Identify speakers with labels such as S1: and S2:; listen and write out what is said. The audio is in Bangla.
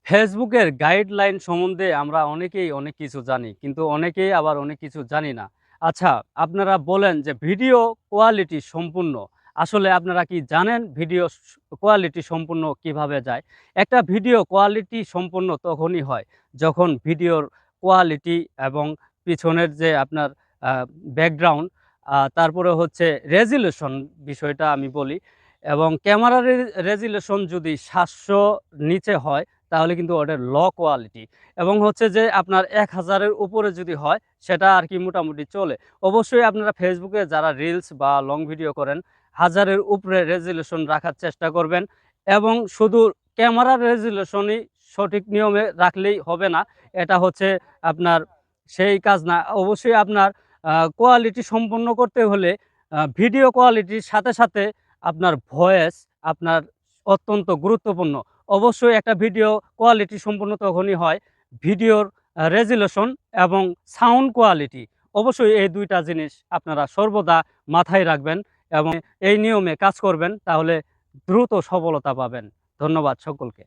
S1: ফেসবুকের গাইডলাইন সম্বন্ধে আমরা অনেকেই অনেক কিছু জানি, কিন্তু অনেকেই আবার অনেক কিছু জানি না। আচ্ছা, আপনারা বলেন যে ভিডিও কোয়ালিটি সম্পূর্ণ। আসলে আপনারা কি জানেন ভিডিও কোয়ালিটি সম্পূর্ণ কিভাবে যায়? একটা ভিডিও কোয়ালিটি সম্পূর্ণ তখনই হয় যখন ভিডিওর কোয়ালিটি এবং পিছনের যে আপনার আ ব্যাকগ্রাউন্ড, তারপরে হচ্ছে রেজোলিউশন বিষয়টা আমি বলি, এবং ক্যামেরার রেজোলিউশন যদি ৭০০ নিচে হয় তাহলে কিন্তু ওটা লো কোয়ালিটি, এবং হচ্ছে যে আপনার ১,০০০ এর উপরে যদি হয় সেটা আরকি মোটামুটি চলে। অবশ্যই আপনারা ফেসবুকে যারা রিলস বা লং ভিডিও করেন, ১,০০০ এর উপরে রেজোলিউশন রাখার চেষ্টা করবেন, এবং শুধু ক্যামেরার রেজোলিউশনই সঠিক নিয়মে রাখলেই হবে না। এটা হচ্ছে আপনার সেই কাজ না। অবশ্যই আপনার কোয়ালিটি সম্পন্ন করতে হলে ভিডিও কোয়ালিটির সাথে, সাথে আপনার ভয়েস আপনার অত্যন্ত গুরুত্বপূর্ণ। অবশ্যই একটা ভিডিও কোয়ালিটি সম্পূর্ণ তখনই হয় ভিডিওর রেজোলিউশন এবং সাউন্ড কোয়ালিটি। অবশ্যই এই ২ টা জিনিস আপনারা সর্বদা মাথায় রাখবেন এবং এই নিয়মে কাজ করবেন, তাহলে দ্রুত সফলতা পাবেন। ধন্যবাদ সকলকে।